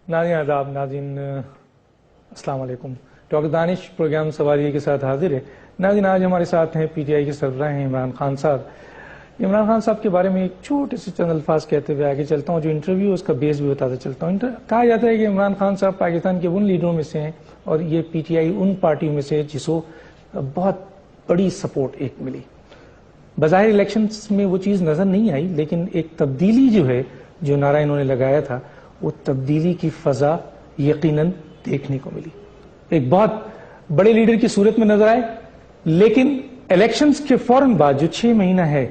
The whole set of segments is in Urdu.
ناظرین آداب، ناظرین السلام علیکم۔ ڈاکٹر دانش پروگرام سوالیے کے ساتھ حاضر ہے۔ ناظرین آج ہمارے ساتھ ہیں پی ٹی آئی کے سربراہ ہیں عمران خان صاحب۔ عمران خان صاحب کے بارے میں ایک چھوٹے سے چند الفاظ کہتے ہوئے آگے چلتا ہوں، جو انٹرویو اس کا بیس بھی بتاتا چلتا ہوں۔ کہا جاتا ہے کہ عمران خان صاحب پاکستان کے ان لیڈروں میں سے ہیں اور یہ پی ٹی آئی ان پارٹیوں میں سے ہے جس کو بہت بڑی سپورٹ ایک ملی۔ بظاہر الیکشنز میں وہ چیز نظر نہیں آئی، لیکن ایک تبدیلی جو ہے، جو نعرہ انہوں نے لگایا تھا، وہ تبدیلی کی فضا یقیناً دیکھنے کو ملی۔ ایک بہت بڑے لیڈر کی صورت میں نظر آئے، لیکن الیکشنز کے فوراً بعد جو 6 مہینہ ہے،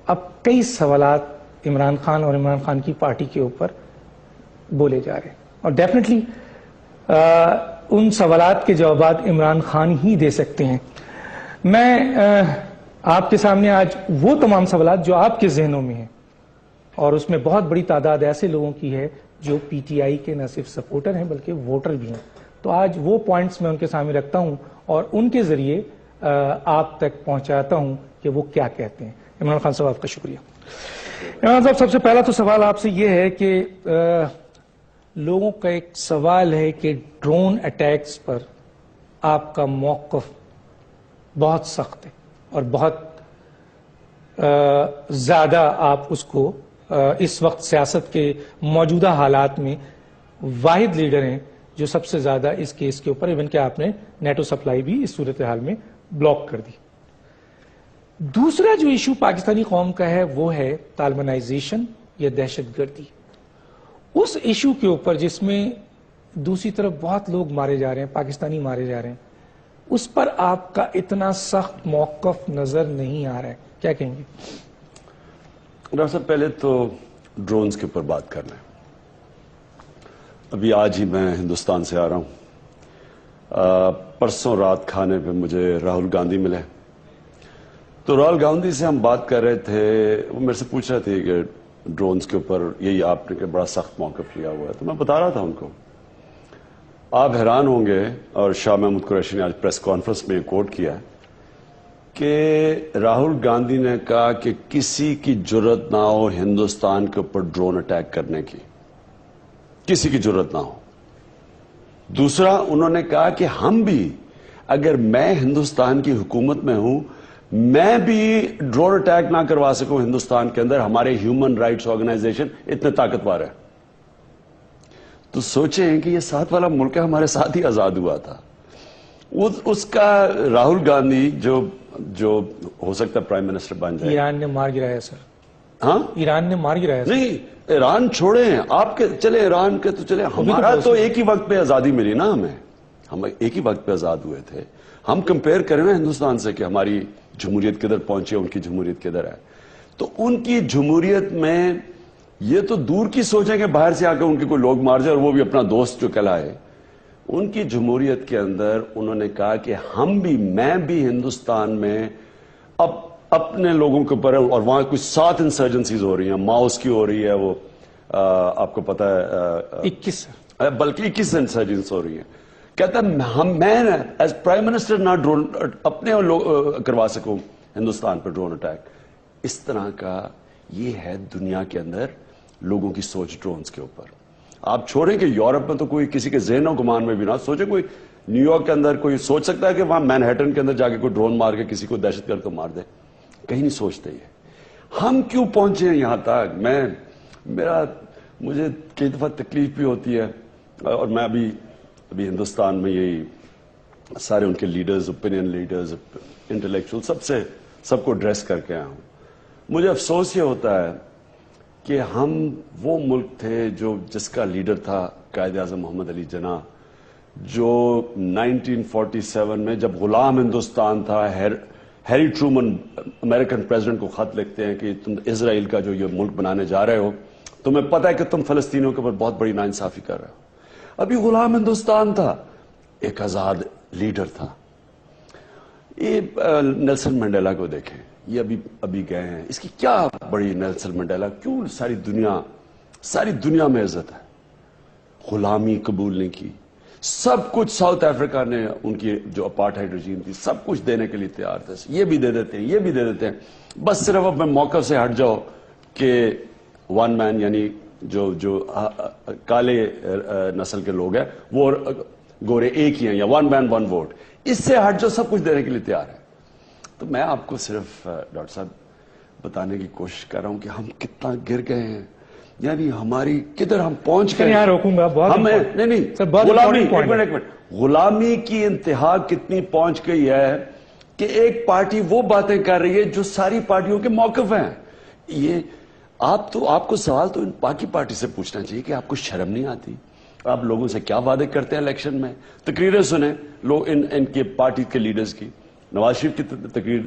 اب کئی سوالات عمران خان اور عمران خان کی پارٹی کے اوپر بولے جا رہے ہیں، اور ڈیفینیٹلی ان سوالات کے جوابات عمران خان ہی دے سکتے ہیں۔ میں آپ کے سامنے آج وہ تمام سوالات جو آپ کے ذہنوں میں ہیں، اور اس میں بہت بڑی تعداد ایسے لوگوں کی ہے جو پی ٹی آئی کے نہ صرف سپورٹر ہیں بلکہ ووٹر بھی ہیں، تو آج وہ پوائنٹس میں ان کے سامنے رکھتا ہوں اور ان کے ذریعے آپ تک پہنچاتا ہوں کہ وہ کیا کہتے ہیں۔ عمران خان صاحب، آپ کا شکریہ۔ عمران صاحب، سب سے پہلا تو سوال آپ سے یہ ہے کہ لوگوں کا ایک سوال ہے کہ ڈرون اٹیکس پر آپ کا موقف بہت سخت ہے اور بہت زیادہ آپ اس کو اس وقت سیاست کے موجودہ حالات میں واحد لیڈر ہیں جو سب سے زیادہ اس کیس کے اوپر، ایون کہ آپ نے نیٹو سپلائی بھی اس صورتحال میں بلاک کر دی۔ دوسرا جو ایشو پاکستانی قوم کا ہے وہ ہے طالبانائزیشن یا دہشت گردی۔ اس ایشو کے اوپر جس میں دوسری طرف بہت لوگ مارے جا رہے ہیں، پاکستانی مارے جا رہے ہیں، اس پر آپ کا اتنا سخت موقف نظر نہیں آ رہا ہے، کیا کہیں گے؟ ڈاکٹر صاحب، پہلے تو ڈرونز کے اوپر بات کر لیں۔ ابھی آج ہی میں ہندوستان سے آ رہا ہوں۔ پرسوں رات کھانے پہ مجھے راہل گاندھی ملے، تو راہل گاندھی سے ہم بات کر رہے تھے، وہ میرے سے پوچھ رہے تھے کہ ڈرونز کے اوپر یہی آپ نے کہ بڑا سخت موقف لیا ہوا ہے، تو میں بتا رہا تھا ان کو، آپ حیران ہوں گے، اور شاہ محمود قریشی نے آج پریس کانفرنس میں کوٹ کیا کہ راہل گاندھی نے کہا کہ کسی کی جرت نہ ہو ہندوستان کے اوپر ڈرون اٹیک کرنے کی، کسی کی جرت نہ ہو۔ دوسرا، انہوں نے کہا کہ ہم بھی، اگر میں ہندوستان کی حکومت میں ہوں، میں بھی ڈرون اٹیک نہ کروا سکوں ہندوستان کے اندر، ہمارے ہیومن رائٹس آرگنائزیشن اتنے طاقتور ہے۔ تو سوچیں کہ یہ 7 والا ملک ہمارے ساتھ ہی آزاد ہوا تھا، اس کا راہل گاندھی جو ہو سکتا ہے پرائم منسٹر بن جائے۔ ایران نے مار گرایا سر، ہاں، ایران نے مار گرایا سر۔ نہیں، ایران چھوڑیں، آپ کے چلے، ایران کے تو چلے، ہمارا تو ایک ہی وقت پہ آزادی ملی نا، ہم ایک ہی وقت پہ آزاد ہوئے تھے۔ ہم کمپیئر کریں نا ہندوستان سے کہ ہماری جمہوریت کدھر پہنچی، ان کی جمہوریت کدھر ہے، تو ان کی جمہوریت میں یہ تو دور کی سوچیں کہ باہر سے آ کے ان کے کوئی لوگ مار جائے اور وہ بھی اپنا دوست جو کہلائے۔ ان کی جمہوریت کے اندر انہوں نے کہا کہ ہم بھی، میں بھی ہندوستان میں اب اپنے لوگوں کے اوپر، اور وہاں کچھ 7 انسرجنسیز ہو رہی ہیں، ماؤس کی ہو رہی ہے، وہ آپ کو پتا ہے 21 بلکہ 21 انسرجنس ہو رہی ہیں۔ کہتا ہے میں ایز پرائم منسٹر نہ ڈرون اپنے کروا سکوں ہندوستان پر ڈرون اٹیک۔ اس طرح کا یہ ہے دنیا کے اندر لوگوں کی سوچ ڈرونز کے اوپر۔ آپ چھوڑیں کہ یورپ میں تو کوئی کسی کے ذہن و گمان میں بھی نہ سوچے، کوئی نیو یارک کے اندر کوئی سوچ سکتا ہے کہ وہاں مینہٹن کے اندر جا کے کوئی ڈرون مار کے کسی کو دہشت گرد کو مار دے؟ کہیں نہیں سوچتے یہ۔ ہم کیوں پہنچے ہیں یہاں تک؟ مجھے کئی دفعہ تکلیف بھی ہوتی ہے، اور میں ابھی ہندوستان میں یہی سارے ان کے لیڈرز، اوپینین لیڈرز، انٹلیکچوئل، سب کو ڈریس کر کے آیا ہوں۔ مجھے افسوس یہ ہوتا ہے کہ ہم وہ ملک تھے جس کا لیڈر تھا قائد اعظم محمد علی جناح، جو 1947 میں جب غلام ہندوستان تھا، ہیری ٹرومن امریکن پریزیڈنٹ کو خط لکھتے ہیں کہ تم اسرائیل کا جو یہ ملک بنانے جا رہے ہو، تمہیں پتہ ہے کہ تم فلسطینیوں کے اوپر بہت بڑی ناانصافی کر رہے ہو۔ ابھی غلام ہندوستان تھا، ایک آزاد لیڈر تھا۔ یہ نیلسن منڈیلا کو دیکھیں، یہ ابھی گئے ہیں، اس کی کیا بڑی نیلسن منڈیلا، کیوں ساری دنیا میں عزت ہے، غلامی قبول نہیں کی، سب کچھ ساؤتھ افریقہ نے ان کی جو اپارٹھائیڈ رجیم تھی سب کچھ دینے کے لیے تیار تھے، یہ بھی دے دیتے ہیں، یہ بھی دے دیتے ہیں، بس صرف اپنے موقف سے ہٹ جاؤ کہ ون مین یعنی جو کالے نسل کے لوگ ہیں وہ گورے ایک ہی ہیں یا ون مین ون ووٹ، اس سے ہٹ جو سب کچھ دینے کے لیے تیار ہے. تو میں آپ کو صرف ڈاکٹر صاحب بتانے کی کوشش کر رہا ہوں کہ ہم کتنا گر گئے ہیں، یعنی ہماری کدھر ہم پہنچ گئے. یہاں روکوں گا، بہت نہیں، غلامی کی انتہا کتنی پہنچ گئی ہے کہ ایک پارٹی وہ باتیں کر رہی ہے جو ساری پارٹیوں کے موقف ہیں. یہ آپ کو سوال تو ان باقی پارٹی سے پوچھنا چاہیے کہ آپ کو شرم نہیں آتی؟ آپ لوگوں سے کیا وعدے کرتے ہیں الیکشن میں؟ تقریریں سنیں لوگ ان کے پارٹی کے لیڈرز کی. نواز شریف کی تقریر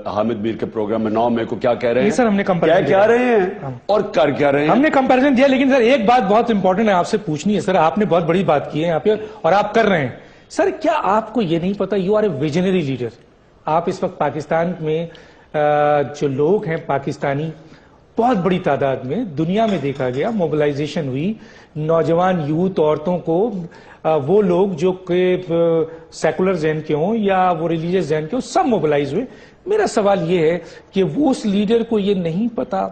حامد میر کے پروگرام میں 9 مئی کو کیا کہہ رہے ہیں؟ سر ہم نے کیا رہے ہیں اور کر کیا رہے ہیں؟ ہم نے کمپیریزن دیا، لیکن سر ایک بات بہت امپورٹنٹ ہے آپ سے پوچھنی ہے. سر آپ نے بہت بڑی بات کی ہے یہاں پہ اور آپ کر رہے ہیں. سر کیا آپ کو یہ نہیں پتا you are a visionary leader? آپ اس وقت پاکستان میں جو لوگ ہیں پاکستانی بہت بڑی تعداد میں دنیا میں دیکھا گیا، موبلائزیشن ہوئی، نوجوان یوتھ عورتوں کو وہ لوگ جو کہ سیکولر ذہن کے ہوں یا وہ ریلیجیس ذہن کے ہوں سب موبلائز ہوئے. میرا سوال یہ ہے کہ وہ اس لیڈر کو یہ نہیں پتا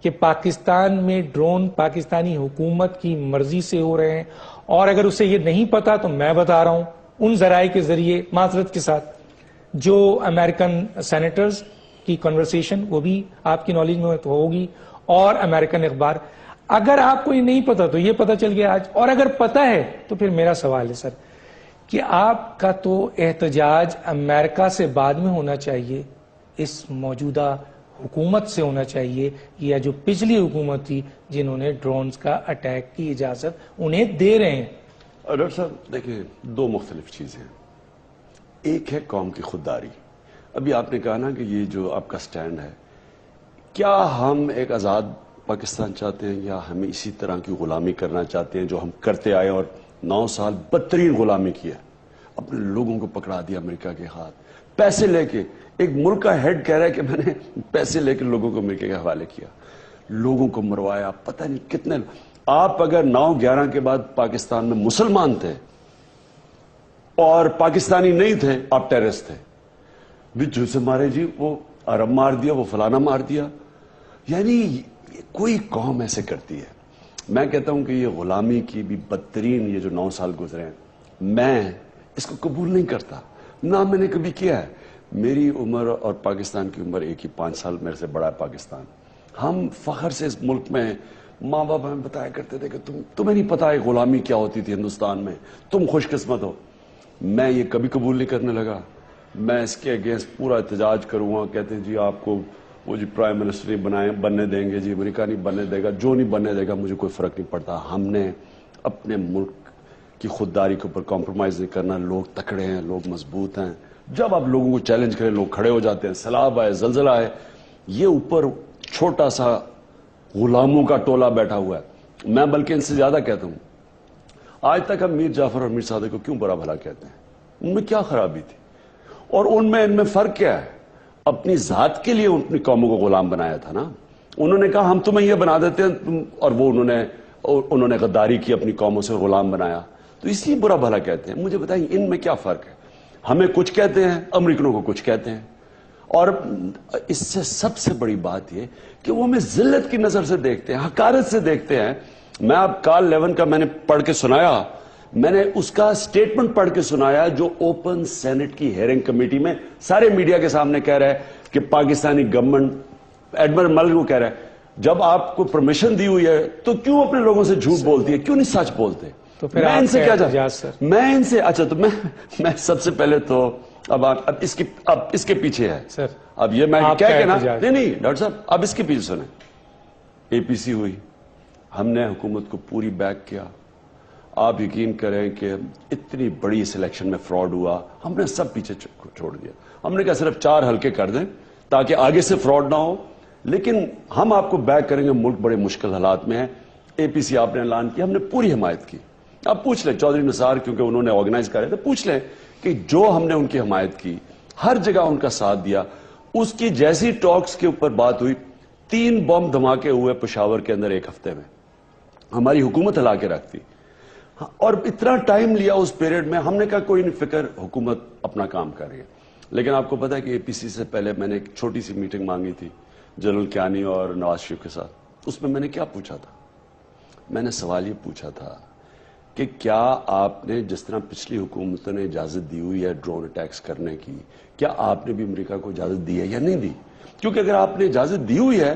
کہ پاکستان میں ڈرون پاکستانی حکومت کی مرضی سے ہو رہے ہیں؟ اور اگر اسے یہ نہیں پتا تو میں بتا رہا ہوں ان ذرائع کے ذریعے معذرت کے ساتھ جو امریکن سینیٹرز کی کنورسیشن وہ بھی آپ کی نالج میں ہوگی اور امریکن اخبار. اگر آپ کو یہ نہیں پتا تو یہ پتا چل گیا آج، اور اگر پتا ہے تو پھر میرا سوال ہے سر کہ آپ کا تو احتجاج امریکہ سے بعد میں ہونا چاہیے، اس موجودہ حکومت سے ہونا چاہیے یا جو پچھلی حکومت تھی جنہوں نے ڈرونز کا اٹیک کی اجازت انہیں دے رہے ہیں. ڈاکٹر صاحب دیکھیں، 2 مختلف چیزیں ہیں. ایک ہے قوم کی خودداری. ابھی آپ نے کہا نا کہ یہ جو آپ کا سٹینڈ ہے، کیا ہم ایک آزاد پاکستان چاہتے ہیں یا ہمیں اسی طرح کی غلامی کرنا چاہتے ہیں جو ہم کرتے آئے اور 9 سال بدترین غلامی کیا، اپنے لوگوں کو پکڑا دیا امریکہ کے ہاتھ، پیسے لے کے. ایک ملک کا ہیڈ کہہ رہا ہے کہ میں نے پیسے لے کے لوگوں کو امریکہ کے حوالے کیا، لوگوں کو مروایا، پتہ نہیں کتنے. آپ اگر 9/11 کے بعد پاکستان میں مسلمان تھے اور پاکستانی نہیں تھے، آپ ٹیررسٹ تھے. بھی جو سے مارے جی، وہ عرب مار دیا، وہ فلانا مار دیا. یعنی کوئی قوم ایسے کرتی ہے. میں کہتا ہوں کہ یہ غلامی کی بھی بدترین یہ جو 9 سال گزرے ہیں، میں اس کو قبول نہیں کرتا، نہ میں نے کبھی کیا ہے. میری عمر اور پاکستان کی عمر ایک ہی، 5 سال میرے سے بڑا ہے پاکستان. ہم فخر سے اس ملک میں ماں باپ ہمیں بتایا کرتے تھے کہ تمہیں نہیں پتا ہے غلامی کیا ہوتی تھی ہندوستان میں، تم خوش قسمت ہو. میں یہ کبھی قبول نہیں کرنے لگا. میں اس کے اگینسٹ پورا احتجاج کروں گا. کہتے ہیں جی آپ کو وہ جی پرائم منسٹر نہیں بننے دیں گے، جی امریکہ نہیں بننے دے گا، جو نہیں بننے دے گا مجھے کوئی فرق نہیں پڑتا. ہم نے اپنے ملک کی خودداری کے اوپر کمپرومائز نہیں کرنا. لوگ تکڑے ہیں، لوگ مضبوط ہیں. جب آپ لوگوں کو چیلنج کریں لوگ کھڑے ہو جاتے ہیں. سیلاب آئے، زلزلہ آئے، یہ اوپر چھوٹا سا غلاموں کا ٹولہ بیٹھا ہوا ہے. میں بلکہ ان سے زیادہ کہتا ہوں، آج تک ہم میر جعفر اور میر صادق کو کیوں برا بھلا کہتے ہیں؟ ان میں کیا خرابی تھی اور ان میں فرق کیا ہے؟ اپنی ذات کے لیے اپنی قوموں کو غلام بنایا تھا نا. انہوں نے کہا ہم تمہیں یہ بنا دیتے ہیں، اور وہ انہوں نے غداری کی، اپنی قوموں سے غلام بنایا. تو اس لیے برا بھلا کہتے ہیں. مجھے بتائیں ان میں کیا فرق ہے؟ ہمیں کچھ کہتے ہیں، امریکنوں کو کچھ کہتے ہیں. اور اس سے سب سے بڑی بات یہ کہ وہ ہمیں ذلت کی نظر سے دیکھتے ہیں، حقارت سے دیکھتے ہیں. میں آپ کارل لیون کا میں نے پڑھ کے سنایا، میں نے اس کا سٹیٹمنٹ پڑھ کے سنایا جو اوپن سینٹ کی ہیئرنگ کمیٹی میں سارے میڈیا کے سامنے کہہ رہا ہے کہ پاکستانی گورنمنٹ، ایڈمرل ملک کو کہہ رہا ہے جب آپ کو پرمیشن دی ہوئی ہے تو کیوں اپنے لوگوں سے جھوٹ بولتی ہے، کیوں نہیں سچ بولتے؟ تو پھر میں ان سے کیا چاہتا میں ان سے اچھا تو میں سب سے پہلے تو اب اس کے پیچھے ہے سر. اب یہ میں کیا کہنا نہیں ڈاکٹر صاحب، اب اس کے پیچھے سنیں. اے پی سی ہوئی، ہم نے حکومت کو پوری بیک کیا. آپ یقین کریں کہ اتنی بڑی اس الیکشن میں فراڈ ہوا، ہم نے سب پیچھے چھوڑ دیا. ہم نے کہا صرف 4 حلقے کر دیں تاکہ آگے سے فراڈ نہ ہو، لیکن ہم آپ کو بیک کریں گے. ملک بڑے مشکل حالات میں ہے. اے پی سی آپ نے اعلان کیا، ہم نے پوری حمایت کی. آپ پوچھ لیں چودھری نثار، کیونکہ انہوں نے آرگنائز کر رہے تھے، پوچھ لیں کہ جو ہم نے ان کی حمایت کی، ہر جگہ ان کا ساتھ دیا. اس کی جیسی ٹاکس کے اوپر بات ہوئی، 3 بم دھماکے ہوئے پشاور کے اندر 1 ہفتے میں. ہماری حکومت ہلا کے رکھتی. اور اتنا ٹائم لیا اس پیریڈ میں. ہم نے کہا کوئی نہیں فکر، حکومت اپنا کام کر رہی ہے. لیکن آپ کو پتا ہے کہ اے پی سی سے پہلے میں نے ایک چھوٹی سی میٹنگ مانگی تھی جنرل کیانی اور نواز شریف کے ساتھ. اس میں نے کیا پوچھا تھا؟ میں نے سوال یہ پوچھا تھا کہ کیا آپ نے جس طرح پچھلی حکومتوں نے اجازت دی ہوئی ہے ڈرون اٹیکس کرنے کی، کیا آپ نے بھی امریکہ کو اجازت دی ہے یا نہیں دی؟ کیونکہ اگر آپ نے اجازت دی ہوئی ہے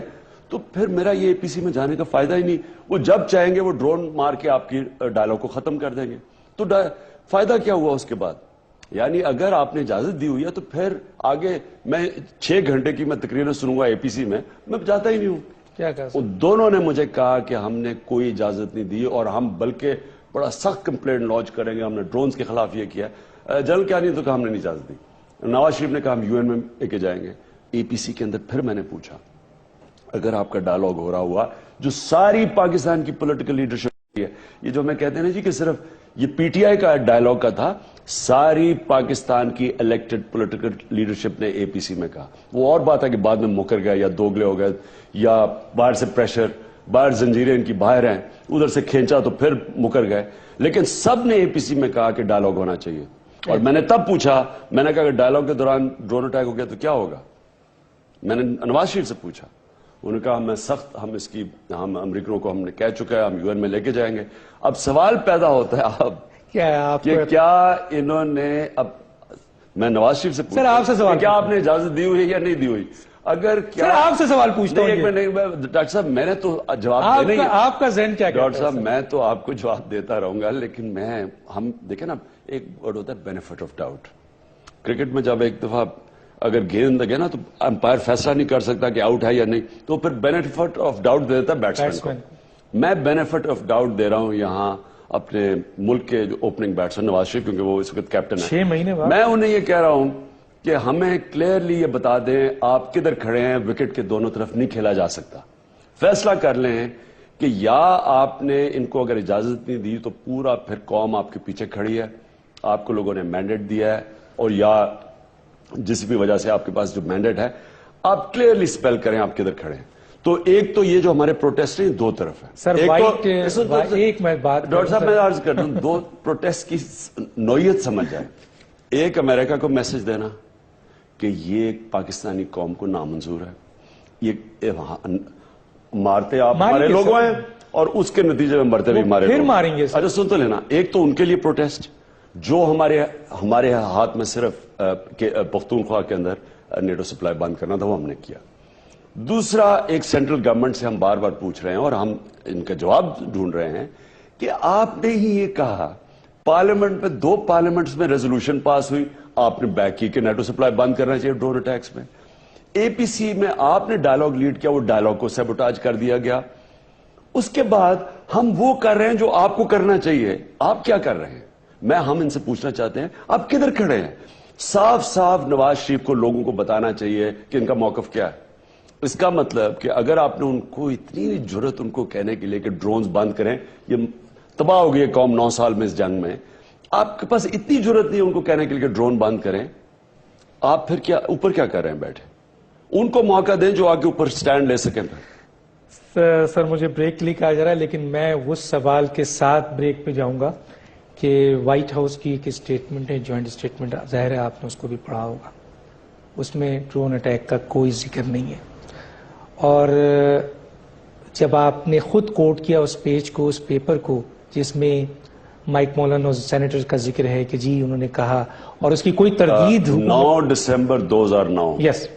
تو پھر میرا یہ اے پی سی میں جانے کا فائدہ ہی نہیں. وہ جب چاہیں گے وہ ڈرون مار کے آپ کی ڈائلاگ کو ختم کر دیں گے، تو فائدہ کیا ہوا اس کے بعد؟ یعنی اگر آپ نے اجازت دی ہوئی ہے تو پھر آگے میں 6 گھنٹے کی میں تقریر سنوں گا اے پی سی میں جاتا ہی نہیں ہوں. کیا کہا؟ ان دونوں نے مجھے کہا کہ ہم نے کوئی اجازت نہیں دی اور ہم بلکہ بڑا سخت کمپلینٹ لانچ کریں گے، ہم نے ڈرونز کے خلاف یہ کیا. جنرل کیا نہیں تو کہا ہم نے نہیں اجازت دی. نواز شریف نے کہا ہم یو این میں لے کے جائیں گے. اے پی سی کے اندر پھر میں نے پوچھا اگر آپ کا ڈائلاگ ہو رہا ہوا جو ساری پاکستان کی پولیٹیکل لیڈرشپ ہے، یہ جو میں کہتے ہیں نا جی کہ صرف یہ پی ٹی آئی کا ڈائلاگ کا تھا، ساری پاکستان کی الیکٹڈ پولیٹیکل لیڈرشپ نے اے پی سی میں کہا. وہ اور بات ہے کہ بعد میں مکر گئے یا دوگلے ہو گئے یا باہر سے پریشر، باہر زنجیریں ان کی باہر ہیں، ادھر سے کھینچا تو پھر مکر گئے. لیکن سب نے اے پی سی میں کہا کہ ڈائلاگ ہونا چاہیے. اور میں نے تب پوچھا، میں نے کہا کہ ڈائلاگ کے دوران ڈرون اٹیک ہو گیا تو کیا ہوگا؟ میں نے نواز شریف سے پوچھا. انہوں نے کہا میں سخت ہم امریکنوں کو ہم نے کہہ چکا ہے، ہم یو این میں لے کے جائیں گے. اب سوال پیدا ہوتا ہے کیا انہوں نے اب میں نواز شریف سے سر آپ سے سوال کیا آپ نے اجازت دی ہوئی ہے یا نہیں دی ہوئی؟ اگر کیا سر آپ سے سوال پوچھتا ہوں. ڈاکٹر صاحب میں نے تو جواب دینا ہی، آپ کا ذہن کیا کہتا ہے؟ ڈاکٹر صاحب میں تو آپ کو جواب دیتا رہوں گا، لیکن ہم دیکھیں نا ایک ورڈ ہوتا ہے بینیفٹ آف ڈاؤٹ. کرکٹ میں جب ایک دفعہ اگر گیند لگے نا تو امپائر فیصلہ نہیں کر سکتا کہ آؤٹ ہے یا نہیں، تو پھر بینیفٹ آف ڈاؤٹ دے دیتا ہے بیٹسمین کو. میں بینیفٹ آف ڈاؤٹ دے رہا ہوں یہاں اپنے ملک کے جو اوپننگ بیٹسمین نواز شریف، کیونکہ وہ اس وقت کیپٹن ہے. 6 مہینے بعد میں انہیں یہ کہہ رہا ہوں کہ ہمیں کلیئرلی یہ بتا دیں آپ کدھر کھڑے ہیں. وکٹ کے دونوں طرف نہیں کھیلا جا سکتا. فیصلہ کر لیں کہ یا آپ نے ان کو اگر اجازت نہیں دی تو پورا پھر قوم آپ کے پیچھے کھڑی ہے، آپ کو لوگوں نے مینڈیٹ دیا ہے، اور یا جس بھی وجہ سے آپ کے پاس جو مینڈیٹ ہے آپ کلیئرلی سپیل کریں آپ کدھر کھڑے ہیں. تو ایک تو یہ جو ہمارے پروٹیسٹ ہیں دو طرف ہیں. سر ایک میں بات ڈاکٹر صاحب میں عرض کر رہا ہوں دو پروٹیسٹ کی نوعیت سمجھ جائے. ایک امریکہ کو میسج دینا کہ یہ پاکستانی قوم کو نامنظور ہے، یہ مارتے آپ ہمارے لوگوں ہیں اور اس کے نتیجے میں مرتے بھی ہمارے پھر ماریں گے. اچھا سن تو لینا، ایک تو ان کے لیے پروٹیسٹ جو ہمارے ہاتھ میں صرف پختونخوا کے اندر نیٹو سپلائی بند کرنا تھا، وہ ہم نے کیا. دوسرا ایک سینٹرل گورنمنٹ سے ہم بار بار پوچھ رہے ہیں اور ہم ان کا جواب ڈھونڈ رہے ہیں کہ آپ نے ہی یہ کہا پارلیمنٹ میں 2 پارلیمنٹس میں ریزولوشن پاس ہوئی، آپ نے بیک کی کہ نیٹو سپلائی بند کرنا چاہیے ڈرون اٹیکس میں. اے پی سی میں آپ نے ڈائلاگ لیڈ کیا، وہ ڈائلاگ کو سیبوٹاج کر دیا گیا. اس کے بعد ہم وہ کر رہے ہیں جو آپ کو کرنا چاہیے. آپ کیا کر رہے ہیں؟ ہم ان سے پوچھنا چاہتے ہیں آپ کدھر کھڑے ہیں. صاف صاف نواز شریف کو لوگوں کو بتانا چاہیے کہ ان کا موقف کیا ہے. اس کا مطلب کہ اگر آپ نے ان کو اتنی جرت ان کو کہنے کے لیے کہ ڈرونز بند کریں، یہ تباہ ہو گئی ہے قوم 9 سال میں اس جنگ میں، آپ کے پاس اتنی جرت نہیں ان کو کہنے کے لیے کہ ڈرون بند کریں، آپ پھر کیا اوپر کیا کر رہے ہیں بیٹھے؟ ان کو موقع دیں جو آگے اوپر سٹینڈ لے سکیں. سر مجھے بریک کے لیے کہا جا رہا ہے، لیکن میں اس سوال کے ساتھ بریک پہ جاؤں گا کہ وائٹ ہاؤس کی ایک اسٹیٹمنٹ ہے، جوائنٹ اسٹیٹمنٹ، ظاہر ہے آپ نے اس کو بھی پڑھا ہوگا. اس میں ڈرون اٹیک کا کوئی ذکر نہیں ہے. اور جب آپ نے خود کوٹ کیا اس پیج کو، اس پیپر کو جس میں مائک مولن اور سینیٹر کا ذکر ہے کہ جی انہوں نے کہا، اور اس کی کوئی تردید 9 دسمبر 2009 یس،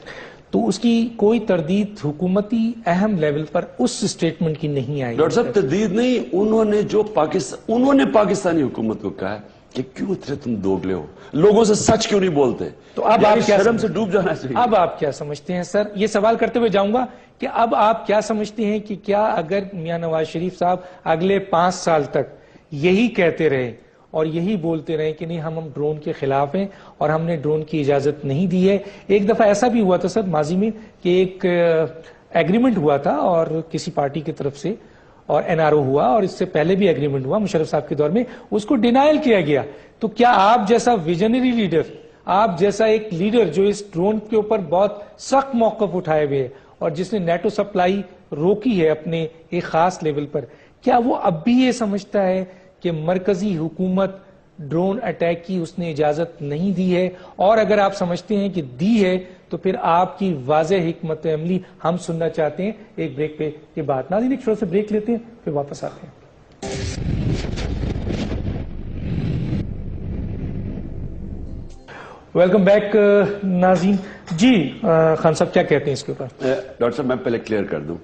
تو اس کی کوئی تردید حکومتی اہم لیول پر اس اسٹیٹمنٹ کی نہیں آئی. ڈاکٹر صاحب تردید نہیں، انہوں نے پاکستانی حکومت کو کہا کہ کیوں اتنے تم دوگلے ہو، لوگوں سے سچ کیوں نہیں بولتے. تو اب آپ کیا شرم سے ڈوب جانا چاہیے. اب آپ کیا سمجھتے ہیں سر؟ یہ سوال کرتے ہوئے جاؤں گا کہ اب آپ کیا سمجھتے ہیں کہ کیا اگر میاں نواز شریف صاحب اگلے 5 سال تک یہی کہتے رہے اور یہی بولتے رہے کہ نہیں ہم ڈرون کے خلاف ہیں اور ہم نے ڈرون کی اجازت نہیں دی ہے. ایک دفعہ ایسا بھی ہوا تھا سر ماضی میں کہ ایک ایگریمنٹ ہوا تھا اور کسی پارٹی کی طرف سے اور این آر او ہوا، اور اس سے پہلے بھی ایگریمنٹ ہوا مشرف صاحب کے دور میں، اس کو ڈینائل کیا گیا. تو کیا آپ جیسا ویژنری لیڈر، آپ جیسا ایک لیڈر جو اس ڈرون کے اوپر بہت سخت موقف اٹھائے ہوئے اور جس نے نیٹو سپلائی روکی ہے اپنے ایک خاص لیول پر، کیا وہ اب بھی یہ سمجھتا ہے کہ مرکزی حکومت ڈرون اٹیک کی اس نے اجازت نہیں دی ہے؟ اور اگر آپ سمجھتے ہیں کہ دی ہے تو پھر آپ کی واضح حکمت عملی ہم سننا چاہتے ہیں ایک بریک پہ یہ بات. ناظرین ایک چھوٹا سا بریک لیتے ہیں پھر واپس آتے ہیں. ویلکم بیک ناظرین. جی خان صاحب کیا کہتے ہیں اس کے اوپر؟ ڈاکٹر صاحب میں پہلے کلیئر کر دوں,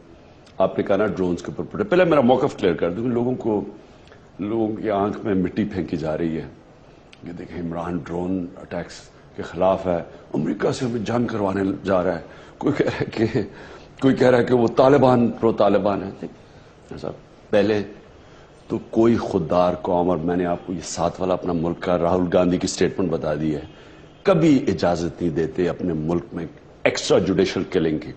آپ نے کہا نا ڈرونز کے اوپر پہلے میرا موقف کلیئر کر دوں کہ لوگوں کی آنکھ میں مٹی پھینکی جا رہی ہے. یہ دیکھیں عمران ڈرون اٹیکس کے خلاف ہے, امریکہ سے ہمیں جنگ کروانے جا رہا ہے, کوئی کہہ رہا ہے کہ وہ طالبان پرو طالبان ہے. صاحب پہلے تو کوئی خوددار قوم, اور میں نے آپ کو یہ 7 والا اپنا ملک کا راہل گاندھی کی سٹیٹمنٹ بتا دی ہے, کبھی اجازت نہیں دیتے اپنے ملک میں ایکسٹرا جوڈیشل کلنگ کی.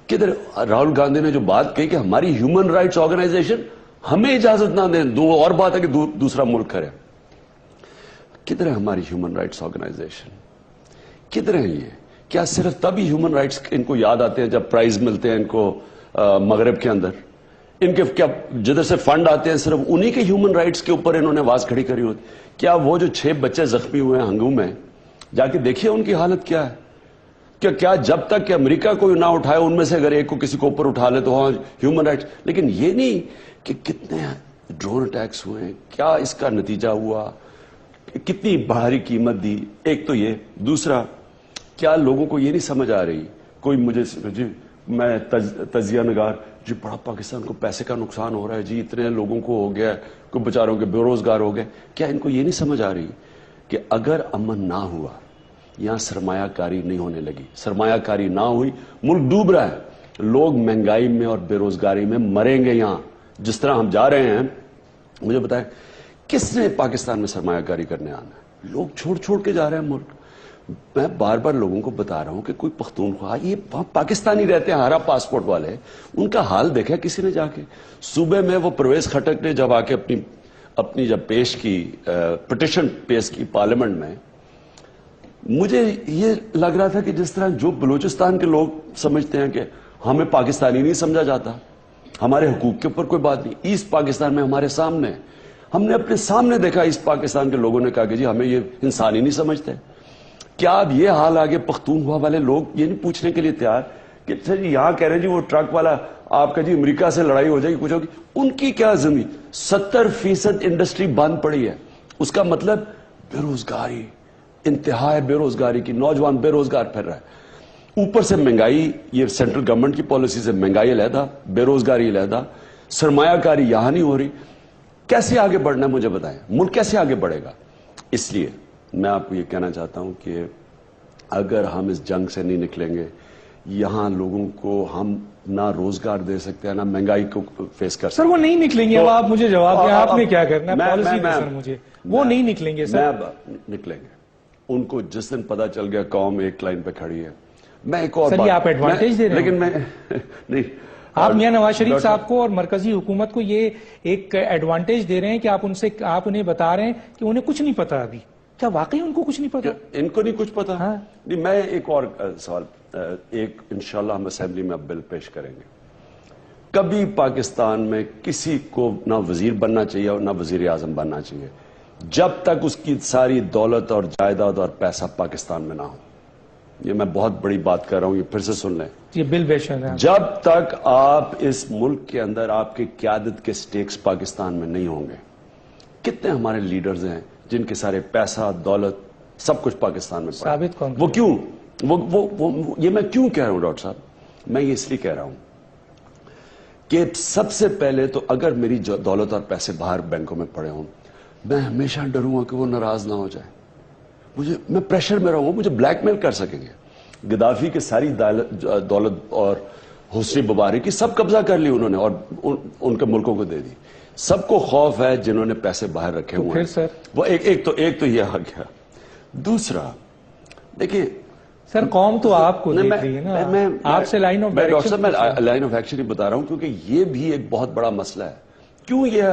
کدھر راہل گاندھی نے جو بات کہی کہ ہماری ہیومن رائٹس آرگنائزیشن ہمیں اجازت نہ دیں, اور بات ہے کہ دوسرا ملک کرے. کدھر ہے ہماری ہیومن رائٹس آرگنائزیشن؟ کدھر ہیں یہ؟ کیا صرف تبھی ہیومن رائٹس ان کو یاد آتے ہیں جب پرائز ملتے ہیں ان کو مغرب کے اندر؟ ان کے کیا جدھر سے فنڈ آتے ہیں صرف انہی کے ہیومن رائٹس کے اوپر انہوں نے آواز کھڑی کری ہوتی؟ کیا وہ جو 6 بچے زخمی ہوئے ہیں ہنگو میں, جا کے دیکھیے ان کی حالت کیا ہے. کیا جب تک کہ امریکہ کو نہ اٹھائے ان میں سے اگر ایک کو کسی کو اوپر اٹھا لے تو ہاں ہیومن رائٹس. لیکن یہ نہیں کہ کتنے ڈرون اٹیکس ہوئے ہیں, کیا اس کا نتیجہ ہوا, کتنی بھاری قیمت دی. ایک تو یہ. دوسرا, کیا لوگوں کو یہ نہیں سمجھ آ رہی, کوئی مجھے جی میں تجزیہ نگار, جی بڑا پاکستان کو پیسے کا نقصان ہو رہا ہے, جی اتنے لوگوں کو ہو گیا, کوئی بیچاروں کے بے روزگار ہو گئے. کیا ان کو یہ نہیں سمجھ آ رہی کہ اگر امن نہ ہوا, یہاں سرمایہ کاری نہیں ہونے لگی, سرمایہ کاری نہ ہوئی, ملک ڈوب رہا ہے, لوگ مہنگائی میں اور بے روزگاری میں مریں گے. یہاں جس طرح ہم جا رہے ہیں, مجھے بتائیں کس نے پاکستان میں سرمایہ کاری کرنے آنا ہے؟ لوگ چھوڑ کے جا رہے ہیں ملک. میں بار بار لوگوں کو بتا رہا ہوں کہ کوئی پختونخوا, یہ پاکستانی رہتے ہیں ہرا پاسپورٹ والے, ان کا حال دیکھا کسی نے جا کے؟ صوبے میں وہ پرویز خٹک نے جب آ کے اپنی جب پیش کی پٹیشن پیش کی پارلیمنٹ میں, مجھے یہ لگ رہا تھا کہ جس طرح جو بلوچستان کے لوگ سمجھتے ہیں کہ ہمیں پاکستانی نہیں سمجھا جاتا, ہمارے حقوق کے اوپر کوئی بات نہیں. ایسٹ پاکستان میں ہمارے سامنے, ہم نے اپنے سامنے دیکھا ایسٹ پاکستان کے لوگوں نے کہا کہ جی ہمیں یہ انسانی نہیں سمجھتے. کیا اب یہ حال آگے پختونخوا والے لوگ یہ نہیں پوچھنے کے لیے تیار کہ سر جی یہاں کہہ رہے ہیں جی وہ ٹرک والا آپ کا جی امریکہ سے لڑائی ہو جائے گی, کچھ ہوگی, ان کی کیا زمین 70% انڈسٹری بند پڑی ہے. اس کا مطلب بے روزگاری, انتہا ہے بے روزگاری کی, نوجوان بے روزگار پھر رہا ہے. اوپر سے مہنگائی, یہ سینٹرل گورنمنٹ کی پالیسی سے مہنگائی علیحدہ, بے روزگاری علیحدہ, سرمایہ کاری یہاں نہیں ہو رہی. کیسے آگے بڑھنا ہے مجھے بتائیں, ملک کیسے آگے بڑھے گا؟ اس لیے میں آپ کو یہ کہنا چاہتا ہوں کہ اگر ہم اس جنگ سے نہیں نکلیں گے, یہاں لوگوں کو ہم نہ روزگار دے سکتے ہیں نہ مہنگائی کو فیس کر سکتے. سر وہ نہیں نکلیں گے, اب آپ مجھے جواب دیں, آپ نے کیا کرنا ہے, پالیسی دیں سر مجھے. وہ نہیں نکلیں گے سر. نکلیں گے. ان کو جس دن پتا چل گیا قوم ایک لائن پہ کھڑی ہے. میں ایک اور سر یہ آپ ایڈوانٹیج دے رہے ہیں, لیکن میں نہیں, آپ میاں نواز شریف صاحب کو اور مرکزی حکومت کو یہ ایک ایڈوانٹیج دے رہے ہیں کہ آپ انہیں بتا رہے ہیں کہ انہیں کچھ نہیں پتا ابھی. کیا واقعی ان کو کچھ نہیں پتا؟ ان کو نہیں کچھ پتا. نہیں, میں ایک اور سوال, ایک انشاءاللہ ہم اسمبلی میں اب بل پیش کریں گے. کبھی پاکستان میں کسی کو نہ وزیر بننا چاہیے اور نہ وزیر اعظم بننا چاہیے جب تک اس کی ساری دولت اور جائیداد اور پیسہ پاکستان میں نہ ہو. یہ میں بہت بڑی بات کر رہا ہوں, یہ پھر سے سن لیں. یہ بل بیشن ہے. جب تک آپ اس ملک کے اندر آپ کی قیادت کے سٹیکس پاکستان میں نہیں ہوں گے. کتنے ہمارے لیڈرز ہیں جن کے سارے پیسہ دولت سب کچھ پاکستان میں پڑا. ثابت کون؟ وہ کیوں؟ یہ میں کیوں کہہ رہا ہوں ڈاکٹر صاحب, میں یہ اس لیے کہہ رہا ہوں کہ سب سے پہلے تو اگر میری دولت اور پیسے باہر بینکوں میں پڑے ہوں, میں ہمیشہ ڈروں گا کہ وہ ناراض نہ ہو جائے. میں پریشر میں رہوں گا, مجھے بلیک میل کر سکیں گے. گدافی کی ساری دولت اور حسنی مبارک کی سب قبضہ کر لی انہوں نے اور ان کے ملکوں کو دے دی. سب کو خوف ہے جنہوں نے پیسے باہر رکھے ہوئے ہیں. وہ ایک تو یہ آ گیا. دوسرا دیکھیں سر, قوم تو آپ کو دیکھ رہی ہے نا, آپ سے لائن آف ڈاکٹر صاحب میں لائن آف ایکشن ہی بتا رہا ہوں کیونکہ یہ بھی ایک بہت بڑا مسئلہ ہے. کیوں یہ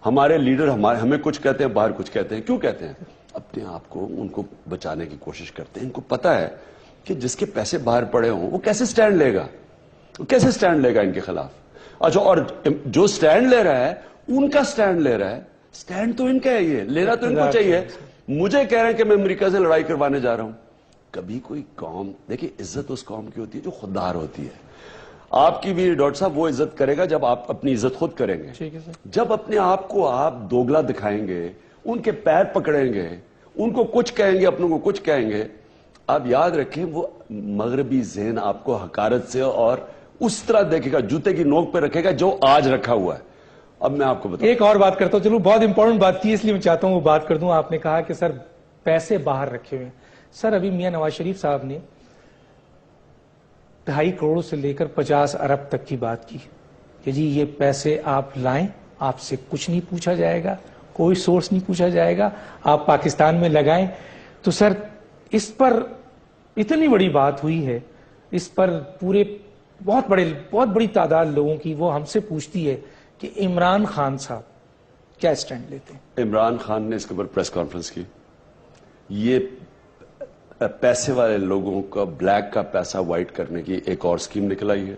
ہمارے لیڈر ہمیں کچھ کہتے ہیں, باہر کچھ کہتے ہیں. کیوں کہتے ہیں؟ اپنے آپ کو ان کو بچانے کی کوشش کرتے ہیں. ان کو پتا ہے کہ جس کے پیسے باہر پڑے ہوں وہ کیسے سٹینڈ لے گا, ان کے خلاف. اچھا, اور جو سٹینڈ لے رہا ہے ان کا سٹینڈ لے رہا ہے, سٹینڈ تو ان کا ہے, یہ لینا تو ان کو چاہیے. مجھے کہہ رہے ہیں کہ میں امریکہ سے لڑائی کروانے جا رہا ہوں. کبھی کوئی قوم, دیکھیں عزت اس قوم کی ہوتی ہے جو خوددار ہوتی ہے. آپ کی بھی ڈاکٹر صاحب وہ عزت کرے گا جب آپ اپنی عزت خود کریں گے. ٹھیک ہے سر. جب اپنے آپ کو آپ دوگلا دکھائیں گے, ان کے پیر پکڑیں گے, ان کو کچھ کہیں گے, اپنوں کو کچھ کہیں گے, آپ یاد رکھیں وہ مغربی ذہن آپ کو حقارت سے اور اس طرح دیکھے گا, جوتے کی نوک پہ رکھے گا جو آج رکھا ہوا ہے. اب میں آپ کو بتاؤں ایک اور بات کرتا ہوں, چلو بہت امپورٹنٹ بات تھی اس لیے میں چاہتا ہوں وہ بات کر دوں. آپ نے کہا کہ سر پیسے باہر رکھے ہوئے ہیں. سر ابھی میاں نواز شریف صاحب نے 2.5 کروڑ سے لے کر 50 ارب تک کی بات کی کہ جی یہ پیسے آپ لائیں, آپ سے کچھ نہیں پوچھا جائے گا, کوئی سورس نہیں پوچھا جائے گا, آپ پاکستان میں لگائیں. تو سر اس پر اتنی بڑی بات ہوئی ہے, اس پر پورے بہت بڑی تعداد لوگوں کی وہ ہم سے پوچھتی ہے کہ عمران خان صاحب کیا اسٹینڈ لیتے ہیں. عمران خان نے اس کے اوپر پریس کانفرنس کی. یہ پیسے والے لوگوں کا بلیک کا پیسہ وائٹ کرنے کی ایک اور سکیم نکل آئی ہے,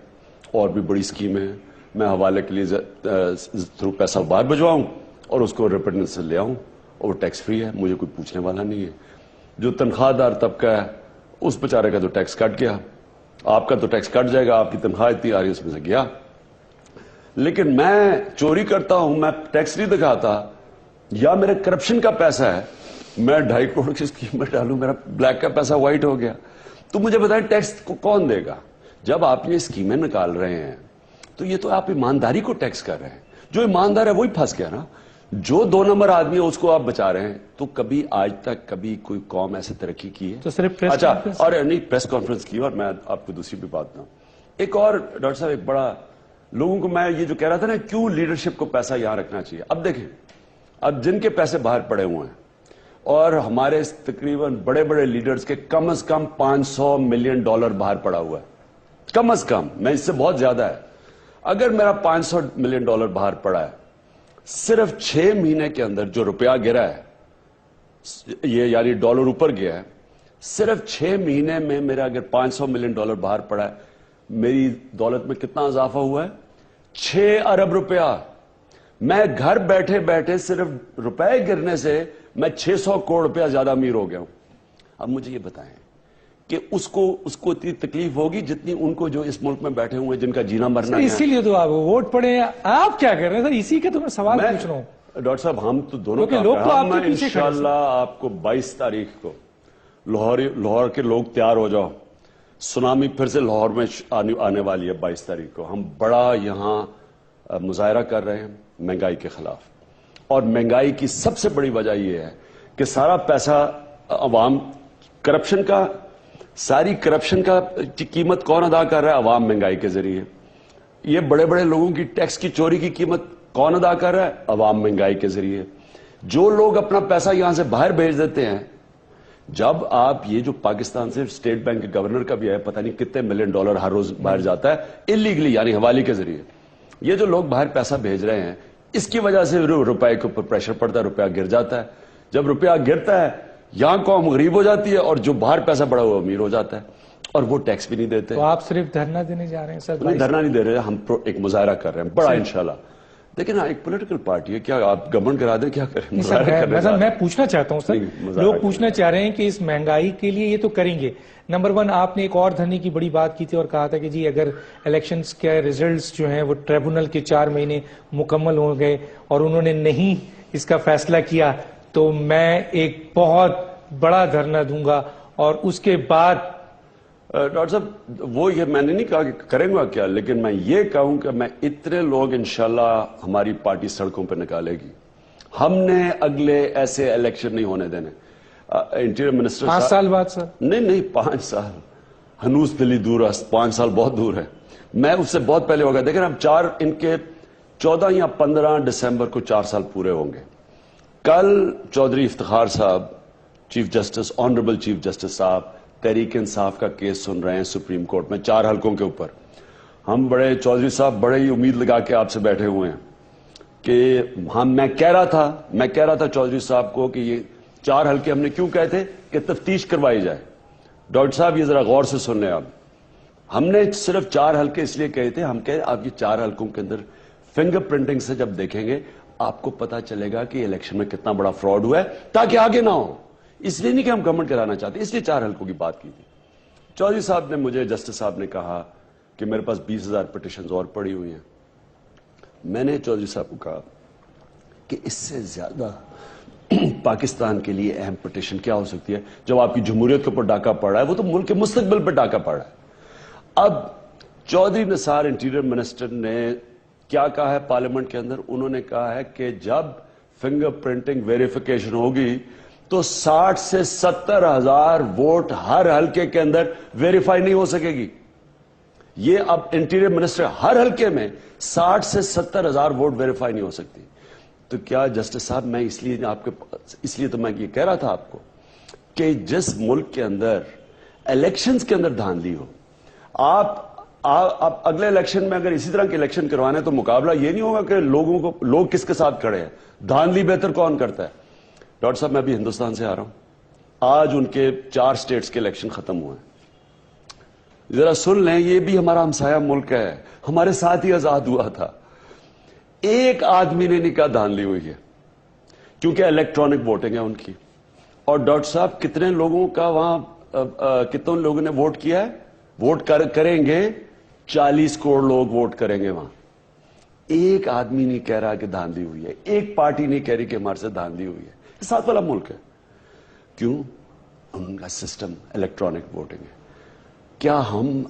اور بھی بڑی سکیم ہے. میں حوالے کے لیے تھرو پیسہ باہر بھجواؤں اور اس کو ریپیٹنس سے لے آؤں, اور وہ ٹیکس فری ہے, مجھے کوئی پوچھنے والا نہیں ہے. جو تنخواہ دار طبقہ ہے اس بیچارے کا تو ٹیکس کٹ گیا, آپ کا تو ٹیکس کٹ جائے گا, آپ کی تنخواہ اتنی آ رہی ہے اس میں سے گیا. لیکن میں چوری کرتا ہوں, میں ٹیکس نہیں دکھاتا, یا میرے کرپشن کا پیسہ ہے, میں 2.5 کروڑ کی اسکیم میں ڈالوں, میرا بلیک کا پیسہ وائٹ ہو گیا. تو مجھے بتائیں ٹیکس کو کون دے گا؟ جب آپ یہ اسکیمیں نکال رہے ہیں تو یہ تو آپ ایمانداری کو ٹیکس کر رہے ہیں. جو ایماندار ہے وہی پھنس گیا نا. جو 2 نمبر آدمی ہے اس کو آپ بچا رہے ہیں. تو کبھی آج تک کبھی کوئی قوم ایسے ترقی کی ہے؟ تو صرف پریس اچھا, کانفرنس اور نہیں پریس کانفرنس کی, اور میں آپ کو دوسری بھی بات دوں. ایک اور ڈاکٹر صاحب, ایک بڑا لوگوں کو میں یہ جو کہہ رہا تھا نا کیوں لیڈرشپ کو پیسہ یہاں رکھنا چاہیے. اب دیکھیں, اب جن کے پیسے باہر پڑے ہوئے ہیں, اور ہمارے تقریباً بڑے بڑے لیڈرز کے کم از کم $500 ملین باہر پڑا ہوا ہے, کم از کم, میں اس سے بہت زیادہ ہے. اگر میرا $500 ملین باہر پڑا ہے, صرف 6 مہینے کے اندر جو روپیہ گرا ہے, یہ یعنی ڈالر اوپر گیا ہے, صرف 6 مہینے میں میرا اگر $500 ملین باہر پڑا ہے, میری دولت میں کتنا اضافہ ہوا ہے؟ 6 ارب روپیہ. میں گھر بیٹھے بیٹھے صرف روپے گرنے سے میں 600 کروڑ روپیہ زیادہ امیر ہو گیا ہوں. اب مجھے یہ بتائیں کہ اس کو اتنی تکلیف ہوگی جتنی ان کو جو اس ملک میں بیٹھے ہوئے ہیں جن کا جینا مرنا ہے. اسی لیے تو آپ ووٹ پڑے ہیں. آپ کیا کر رہے ہیں سر؟ اسی کے تو میں سوال پوچھ رہا ہوں. ڈاکٹر صاحب ہم تو دونوں کیونکہ لوگ تو آپ کے پیچھے کھڑے ہیں. انشاءاللہ آپ کو 22 تاریخ کو لاہور کے لوگ تیار ہو جاؤ, سونامی پھر سے لاہور میں آنے والی ہے. 22 تاریخ کو ہم بڑا یہاں مظاہرہ کر رہے ہیں مہنگائی کے خلاف, اور مہنگائی کی سب سے بڑی وجہ یہ ہے کہ سارا پیسہ عوام کرپشن کا, ساری کرپشن کا قیمت کون ادا کر رہا ہے؟ عوام مہنگائی کے ذریعے. یہ بڑے بڑے لوگوں کی ٹیکس کی چوری کی قیمت کون ادا کر رہا ہے؟ عوام مہنگائی کے ذریعے. جو لوگ اپنا پیسہ یہاں سے باہر بھیج دیتے ہیں, جب آپ یہ جو پاکستان سے اسٹیٹ بینک کے گورنر کا بھی ہے, پتہ نہیں کتنے ملین ڈالر ہر روز باہر جاتا ہے انلیگلی, یعنی حوالے کے ذریعے. یہ جو لوگ باہر پیسہ بھیج رہے ہیں, اس کی وجہ سے روپے کے اوپر پریشر پڑتا ہے, روپیہ گر جاتا ہے. جب روپیہ گرتا ہے یہاں قوم غریب ہو جاتی ہے, اور جو باہر پیسہ پڑا ہوا امیر ہو جاتا ہے, اور وہ ٹیکس بھی نہیں دیتے. تو آپ صرف دھرنا دینے جا رہے ہیں سر؟ نہیں, دھرنا نہیں دے رہے, ہم ایک مظاہرہ کر رہے ہیں بڑا انشاءاللہ. دیکھیں نا, ایک پولیٹیکل پارٹی ہے, کیا آپ گورنمنٹ کرا دیں, کیا کریں؟ میں پوچھنا چاہتا ہوں سر, لوگ پوچھنا چاہ رہے ہیں کہ اس مہنگائی کے لیے یہ تو کریں گے. نمبر 1, آپ نے ایک اور دھرنے کی بڑی بات کی تھی اور کہا تھا کہ جی اگر الیکشنز کے ریزلٹس جو ہیں وہ ٹریبونل کے 4 مہینے مکمل ہو گئے اور انہوں نے نہیں اس کا فیصلہ کیا تو میں ایک بہت بڑا دھرنا دوں گا. اور اس کے بعد ڈاکٹر صاحب وہ یہ میں نے نہیں کہا کہ کریں گا کیا, لیکن میں یہ کہوں کہ میں اتنے لوگ انشاءاللہ ہماری پارٹی سڑکوں پہ نکالے گی. ہم نے اگلے ایسے الیکشن نہیں ہونے دینے. انٹیریئر منسٹر 5 سال بعد سر؟ نہیں 5 سال ہنوز دلی دور ہے, 5 سال بہت دور ہے. میں اس سے بہت پہلے ہو گیا. دیکھیں ہم 4 ان کے 14 یا 15 دسمبر کو 4 سال پورے ہوں گے. کل چودھری افتخار صاحب chief justice, honourable chief justice صاحب تحریک انصاف کا کیس سن رہے ہیں سپریم کورٹ میں 4 حلقوں کے اوپر. ہم بڑے چودھری صاحب بڑے ہی امید لگا کے آپ سے بیٹھے ہوئے ہیں کہ میں کہہ رہا تھا چودھری صاحب کو کہ یہ 4 حلقے ہم نے کیوں کہے تھے کہ تفتیش کروائی جائے. ڈاکٹر صاحب یہ ذرا غور سے سن لیں. اب ہم نے صرف 4 حلقے اس لیے کہے تھے, ہم کہے آپ یہ 4 حلقوں کے اندر فنگر پرنٹنگ سے جب دیکھیں گے آپ کو پتا چلے گا کہ الیکشن میں کتنا بڑا فراڈ ہوا ہے, تاکہ آگے نہ ہو. اس لیے نہیں کہ ہم گورنمنٹ کرانا چاہتے, اس لیے 4 حلقوں کی بات کی تھی. چودھری صاحب نے مجھے, جسٹس صاحب نے کہا کہ میرے پاس 20,000 پٹیشنز اور پڑی ہوئی ہیں. میں نے چودھری صاحب کو کہا کہ اس سے زیادہ پاکستان کے لیے اہم پٹیشن کیا ہو سکتی ہے جب آپ کی جمہوریت کے اوپر ڈاکہ پڑ رہا ہے. وہ تو ملک کے مستقبل پہ ڈاکہ پڑ رہا ہے. اب چودھری نثار انٹیریئر منسٹر نے کیا کہا ہے پارلیمنٹ کے اندر؟ انہوں نے کہا ہے کہ جب فنگر پرنٹنگ ویریفیکیشن ہوگی تو 60 سے 70 ہزار ووٹ ہر حلقے کے اندر ویریفائی نہیں ہو سکے گی. یہ اب انٹیریئر منسٹر ہر حلقے میں 60 سے 70 ہزار ووٹ ویریفائی نہیں ہو سکتی. تو کیا جسٹس صاحب میں اس لیے تو میں یہ کہہ رہا تھا آپ کو کہ جس ملک کے اندر الیکشنز کے اندر دھاندلی ہو، آپ اگلے الیکشن میں اگر اسی طرح کے الیکشن کروانے تو مقابلہ یہ نہیں ہوگا کہ لوگ کس کے ساتھ کھڑے ہیں، دھاندلی بہتر کون کرتا ہے. ڈاکٹر صاحب میں بھی ہندوستان سے آ رہا ہوں، آج ان کے 4 اسٹیٹس کے الیکشن ختم ہوئے ہیں. ذرا سن لیں، یہ بھی ہمارا ہمسایہ ملک ہے، ہمارے ساتھ ہی آزاد ہوا تھا. ایک آدمی نے نہیں کہا دھاندلی ہوئی ہے، کیونکہ الیکٹرانک ووٹنگ ہے ان کی. اور ڈاکٹر صاحب کتنے لوگوں کا وہاں کتنے لوگوں نے ووٹ کیا ہے؟ ووٹ کریں گے 40 کروڑ لوگ ووٹ کریں گے وہاں. ایک آدمی نہیں کہہ رہا کہ دھاندلی ہوئی ہے، ایک پارٹی نہیں کہہ رہی کہ ہمارے سے دھاندلی ہوئی ہے. یہ ساتھ والا ملک ہے. کیوں؟ ان کا سسٹم الیکٹرانک ووٹنگ ہے. کیا ہم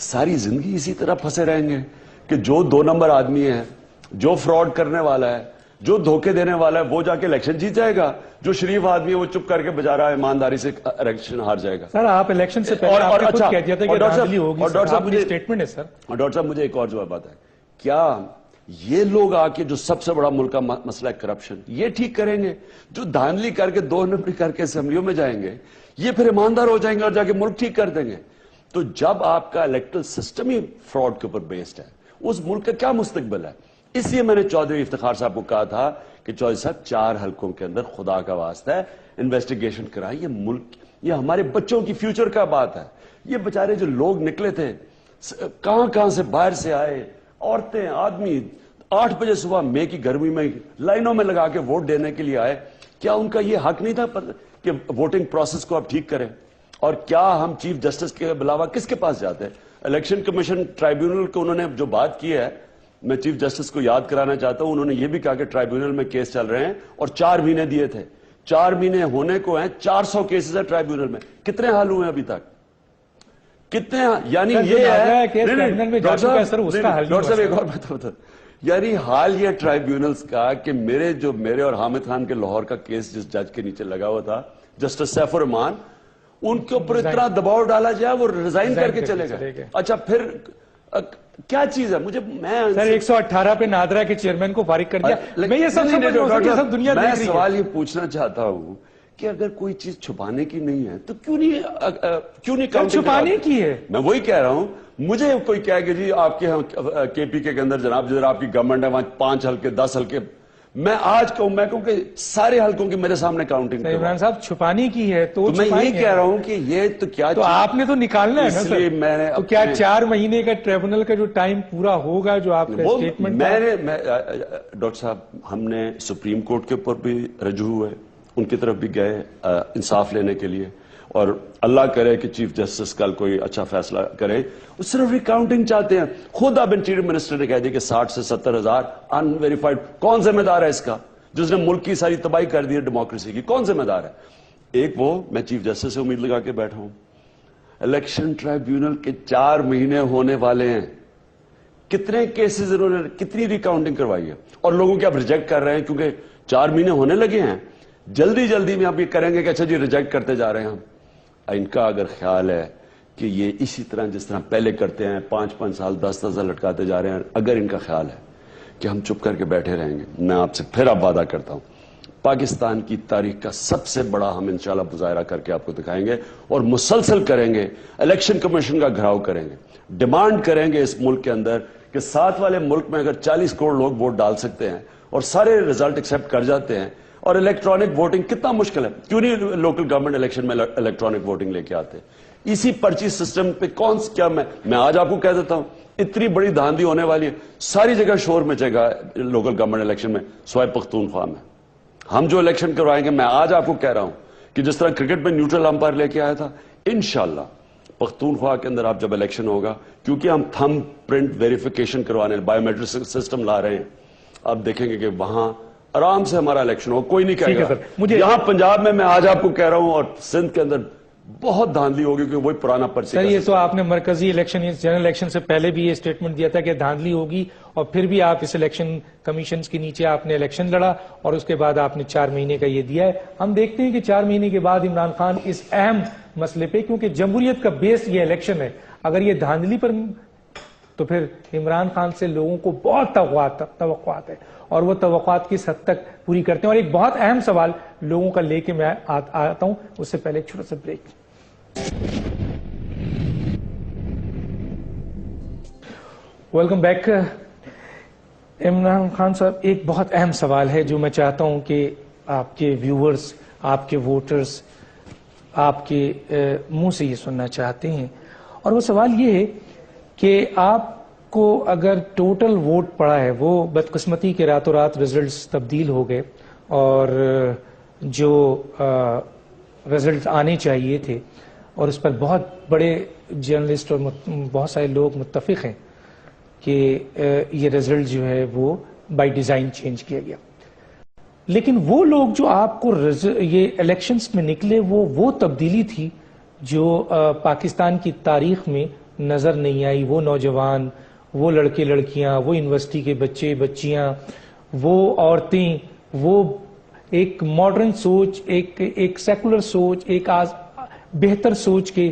ساری زندگی اسی طرح پھنسے رہیں گے کہ جو 2 نمبر آدمی ہے، جو فراڈ کرنے والا ہے، جو دھوکے دینے والا ہے، وہ جا کے الیکشن جیت جائے گا، جو شریف آدمی ہے وہ چپ کر کے بجا رہا ہے ایمانداری سے الیکشن ہار جائے گا؟ سر آپ الیکشن سے پہلے آپ نے خود کہہ دیا تھا کہ دھاندلی ہوگی. اور ڈاکٹر صاحب مجھے اسٹیٹمنٹ ہے سر. اور ڈاکٹر صاحب مجھے ایک اور جواب آتا ہے، کیا یہ لوگ آ کے جو سب سے بڑا ملک کا مسئلہ ہے کرپشن، یہ ٹھیک کریں گے؟ جو دھاندلی کر کے 2 نمبری کر کے اسمبلیوں میں جائیں گے، یہ پھر ایماندار ہو جائیں گے اور جا کے ملک ٹھیک کر دیں گے. تو جب آپ کا الیکٹرل سسٹم ہی فراڈ کے اوپر بیسڈ ہے، اس ملک کا کیا مستقبل ہے؟ اس لیے میں نے چودھری افتخار صاحب کو کہا تھا کہ چودھری صاحب 4 حلقوں کے اندر خدا کا واسطہ ہے انویسٹیگیشن کرائیں. یہ ملک، یہ ہمارے بچوں کی فیوچر کا بات ہے. یہ بیچارے جو لوگ نکلے تھے کہاں سے باہر سے آئے، عورتیں، آدمی 8 بجے صبح مئی کی گرمی میں لائنوں میں لگا کے ووٹ دینے کے لیے آئے. کیا ان کا یہ حق نہیں تھا کہ ووٹنگ پروسیس کو آپ ٹھیک کریں؟ اور کیا ہم چیف جسٹس کے علاوہ کس کے پاس جاتے ہیں؟ الیکشن کمیشن ٹرائیبیونل کو انہوں نے جو بات کی ہے، میں چیف جسٹس کو یاد کرانا چاہتا ہوں، انہوں نے یہ بھی کہا کہ ٹرائیبیونل میں کیس چل رہے ہیں اور 4 مہینے دیے تھے. 4 مہینے ہونے کو ہیں، 400 کیسز ہیں ٹرائیبیونل میں. کتنے حل ہوئے ہیں ابھی تک؟ کتنے؟ یعنی یہ ہے ڈاکٹر صاحب ایک اور بات بتا، یعنی حال یہ ٹرائیبیونلز کا کہ میرے اور حامد خان کے لاہور کا کیس جس جج کے نیچے لگا ہوا تھا، جسٹس سیف الرحمان، ان کے اوپر اتنا دباؤ ڈالا جائے وہ ریزائن کر کے چلے گئے. اچھا پھر کیا چیز ہے؟ میں 118 پہ نادرا کے چیئرمین کو فارغ کر دیا. میں یہ سب دنیا میں سوال یہ پوچھنا چاہتا ہوں کہ اگر کوئی چیز چھپانے کی نہیں ہے تو کیوں نہیں چھپانے کی ہے؟ میں وہی کہہ رہا ہوں. مجھے کوئی کہے کہ جی آپ کے کے پی کے اندر جناب جدھر آپ کی گورنمنٹ ہے وہاں 5 حلقے 10 حلقے، میں آج کہوں کہ سارے حلقوں کی میرے سامنے کاؤنٹنگ. عمران صاحب چھپانے کی ہے تو میں یہی کہہ رہا ہوں کہ یہ تو کیا، تو آپ نے تو نکالنا ہے نا سر. میں نے تو کیا 4 مہینے کا ٹریبونل کا جو ٹائم پورا ہوگا جو آپ کا اسٹیٹمنٹ؟ ڈاکٹر صاحب ہم نے سپریم کورٹ کے اوپر بھی رجوع ہوئے، ان کی طرف بھی گئے انصاف لینے کے لیے، اور اللہ کرے کہ چیف جسٹس کل کوئی اچھا فیصلہ کرے. وہ صرف ریکاؤنٹنگ چاہتے ہیں. خود اب انٹیریئر منسٹر نے کہہ دیا کہ 60 سے 70 ہزار ان ویریفائڈ. کون ذمہ دار ہے اس کا جس نے ملک کی ساری تباہی کر دی ہے ڈیموکریسی کی؟ کون ذمہ دار ہے؟ ایک وہ میں چیف جسٹس سے امید لگا کے بیٹھا ہوں. الیکشن ٹرائیبیونل کے 4 مہینے ہونے والے ہیں، کتنے کیسز انہوں نے کتنی ریکاؤنٹنگ کروائی ہے، اور لوگوں کے آپ ریجیکٹ کر رہے ہیں کیونکہ 4 مہینے ہونے لگے ہیں. جلدی میں آپ یہ کریں گے کہ اچھا جی ریجیکٹ کرتے جا رہے ہیں ہم. ان کا اگر خیال ہے کہ یہ اسی طرح جس طرح پہلے کرتے ہیں 5 سال 10 سال لٹکاتے جا رہے ہیں، اگر ان کا خیال ہے کہ ہم چپ کر کے بیٹھے رہیں گے، میں آپ سے پھر اب وعدہ کرتا ہوں پاکستان کی تاریخ کا سب سے بڑا ہم انشاءاللہ مظاہرہ کر کے آپ کو دکھائیں گے، اور مسلسل کریں گے. الیکشن کمیشن کا گھراؤ کریں گے، ڈیمانڈ کریں گے اس ملک کے اندر کہ ساتھ والے ملک میں اگر 40 کروڑ لوگ ووٹ ڈال سکتے ہیں اور سارے ریزلٹ ایکسپٹ کر جاتے ہیں، اور الیکٹرانک ووٹنگ کتنا مشکل ہے، کیوں نہیں لوکل گورنمنٹ الیکشن میں الیکٹرانک ووٹنگ لے کے آتے؟ اسی پرچی سسٹم پہ کیا میں آج آپ کو کہہ دیتا ہوں اتنی بڑی دھاندلی ہونے والی ہے، ساری جگہ شور مچے گا لوکل گورنمنٹ الیکشن میں سوائے پختونخوا میں. ہم جو الیکشن کروائیں گے، میں آج آپ کو کہہ رہا ہوں کہ جس طرح کرکٹ میں نیوٹرل امپائر لے کے آیا تھا، انشاءاللہ پختونخوا کے اندر آپ جب الیکشن ہوگا، کیونکہ ہم تھم پرنٹ ویریفیکیشن کروانے بایو میٹرک سسٹم لا رہے ہیں، آپ دیکھیں گے کہ وہاں آرام سے ہمارا الیکشن ہوگا، کوئی نہیں کہے گا۔ یہاں پنجاب میں آج آپ کو کہہ رہا ہوں، اور سندھ کے اندر بہت دھاندلی ہوگی، کیونکہ وہی پرانا پرچہ۔ سر یہ تو آپ نے مرکزی الیکشن جنرل الیکشن سے پہلے بھی یہ اسٹیٹمنٹ دیا تھا کہ دھاندلی ہوگی، اور پھر بھی آپ اس الیکشن کمیشنز کے نیچے آپ نے الیکشن لڑا، اور اس کے بعد آپ نے 4 مہینے کا یہ دیا ہے۔ ہم دیکھتے ہیں کہ 4 مہینے کے بعد عمران خان اس اہم مسئلے پہ، کیونکہ جمہوریت کا بیس یہ الیکشن ہے، اگر یہ دھاندلی پر، تو پھر عمران خان سے لوگوں کو بہت توقعات ہے، اور وہ توقعات کس حد تک پوری کرتے ہیں۔ اور ایک بہت اہم سوال لوگوں کا لے کے میں آتا ہوں، اس سے پہلے ایک چھوٹا سا break. Welcome back. Imran Khan صاحب، ایک بہت اہم سوال ہے جو میں چاہتا ہوں کہ آپ کے ویورز، آپ کے ووٹرز آپ کے منہ سے یہ سننا چاہتے ہیں، اور وہ سوال یہ ہے کہ آپ کو اگر ٹوٹل ووٹ پڑا ہے، وہ بدقسمتی کے راتوں رات ریزلٹس تبدیل ہو گئے، اور جو ریزلٹس آنے چاہیے تھے، اور اس پر بہت بڑے جرنلسٹ اور بہت سارے لوگ متفق ہیں کہ یہ رزلٹ جو ہے وہ بائی ڈیزائن چینج کیا گیا، لیکن وہ لوگ جو آپ کو یہ الیکشنز میں نکلے، وہ تبدیلی تھی جو پاکستان کی تاریخ میں نظر نہیں آئی۔ وہ نوجوان، وہ لڑکے لڑکیاں، وہ یونیورسٹی کے بچے بچیاں، وہ عورتیں، وہ ایک ماڈرن سوچ، ایک سیکولر سوچ، ایک بہتر سوچ کے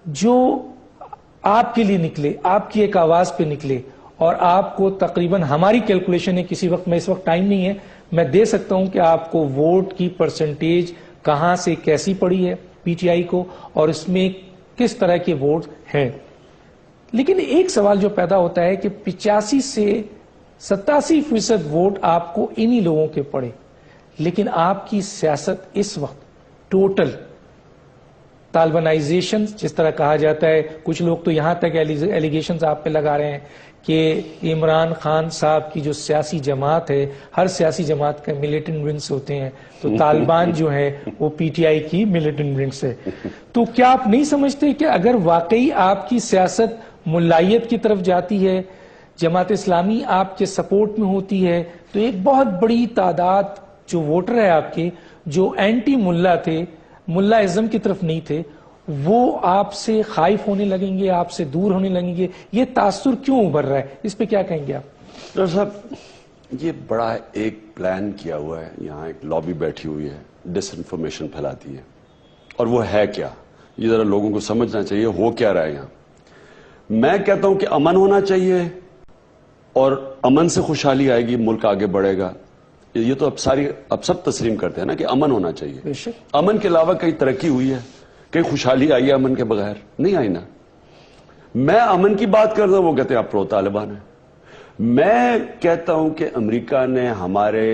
جو آپ کے لیے نکلے، آپ کی ایک آواز پہ نکلے، اور آپ کو تقریباً ہماری کیلکولیشن ہے، کسی وقت میں اس وقت ٹائم نہیں ہے، میں دے سکتا ہوں کہ آپ کو ووٹ کی پرسنٹیج کہاں سے کیسی پڑی ہے پی ٹی آئی کو، اور اس میں کس طرح کے ووٹ ہیں۔ لیکن ایک سوال جو پیدا ہوتا ہے کہ 85 سے 87% ووٹ آپ کو انہی لوگوں کے پڑے، لیکن آپ کی سیاست اس وقت ٹوٹل طالبانائزیشن جس طرح کہا جاتا ہے، کچھ لوگ تو یہاں تک ایلیگیشنز آپ پہ لگا رہے ہیں کہ عمران خان صاحب کی جو سیاسی جماعت ہے، ہر سیاسی جماعت کے ملیٹنٹ ونگز ہوتے ہیں، تو طالبان جو ہے وہ پی ٹی آئی کی ملیٹنٹ ونگز ہے۔ تو کیا آپ نہیں سمجھتے کہ اگر واقعی آپ کی سیاست ملائیت کی طرف جاتی ہے، جماعت اسلامی آپ کے سپورٹ میں ہوتی ہے، تو ایک بہت بڑی تعداد جو ووٹر ہے آپ کے، جو اینٹی ملا تھے، ملا ازم کی طرف نہیں تھے، وہ آپ سے خائف ہونے لگیں گے، آپ سے دور ہونے لگیں گے۔ یہ تاثر کیوں ابھر رہا ہے، اس پہ کیا کہیں گے آپ؟ ڈاکٹر صاحب، یہ بڑا ایک پلان کیا ہوا ہے، یہاں ایک لابی بیٹھی ہوئی ہے، ڈس انفارمیشن پھیلاتی ہے، اور وہ ہے کیا، یہ ذرا لوگوں کو سمجھنا چاہیے ہو کیا رہا ہے یہاں۔ میں کہتا ہوں کہ امن ہونا چاہیے، اور امن سے خوشحالی آئے گی، ملک آگے بڑھے گا۔ یہ تو اب سب تسلیم کرتے ہیں نا کہ امن ہونا چاہیے۔ امن کے علاوہ کئی ترقی ہوئی ہے، کئی خوشحالی آئی ہے، امن کے بغیر نہیں آئی نا۔ میں امن کی بات کرتا ہوں، وہ کہتے ہیں آپ پرو طالبان ہیں۔ میں کہتا ہوں کہ امریکہ نے ہمارے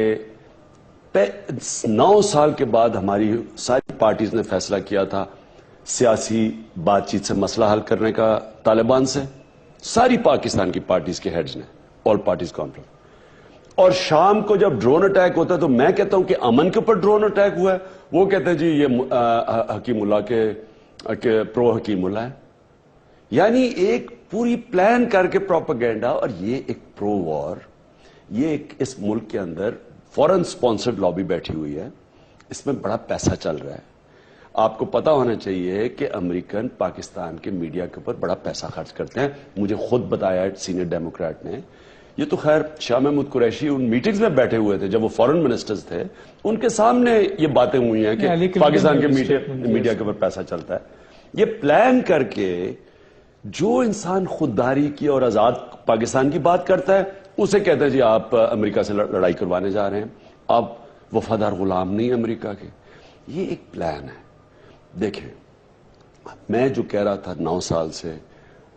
9 سال کے بعد ہماری ساری پارٹیز نے فیصلہ کیا تھا سیاسی بات چیت سے مسئلہ حل کرنے کا طالبان سے، ساری پاکستان کی پارٹیز کے ہیڈز نے، آل پارٹیز کانفرنس۔ اور شام کو جب ڈرون اٹیک ہوتا ہے تو میں کہتا ہوں کہ امن کے اوپر ڈرون اٹیک ہوا ہے، وہ کہتے ہیں جی یہ حکیم اللہ کے پرو حکیم اللہ ہے۔ یعنی ایک پوری پلان کر کے پروپیگنڈا، اور یہ ایک پرو وار، یہ ایک اس ملک کے اندر فورن سپانسرڈ لابی بیٹھی ہوئی ہے، اس میں بڑا پیسہ چل رہا ہے۔ آپ کو پتا ہونا چاہیے کہ امریکن پاکستان کے میڈیا کے اوپر بڑا پیسہ خرچ کرتے ہیں، مجھے خود بتایا ہے سینئر ڈیموکریٹ نے۔ یہ تو خیر شاہ محمود قریشی ان میٹنگز میں بیٹھے ہوئے تھے جب وہ فورن منسٹرز تھے، ان کے سامنے یہ باتیں ہوئی ہیں کہ پاکستان کے میڈیا کے اوپر پیسہ چلتا ہے۔ یہ پلان کر کے جو انسان خودداری کی اور آزاد پاکستان کی بات کرتا ہے، اسے کہتے ہیں جی آپ امریکہ سے لڑائی کروانے جا رہے ہیں، آپ وفادار غلام نہیں امریکہ کے۔ یہ ایک پلان ہے۔ دیکھیں، میں جو کہہ رہا تھا 9 سال سے،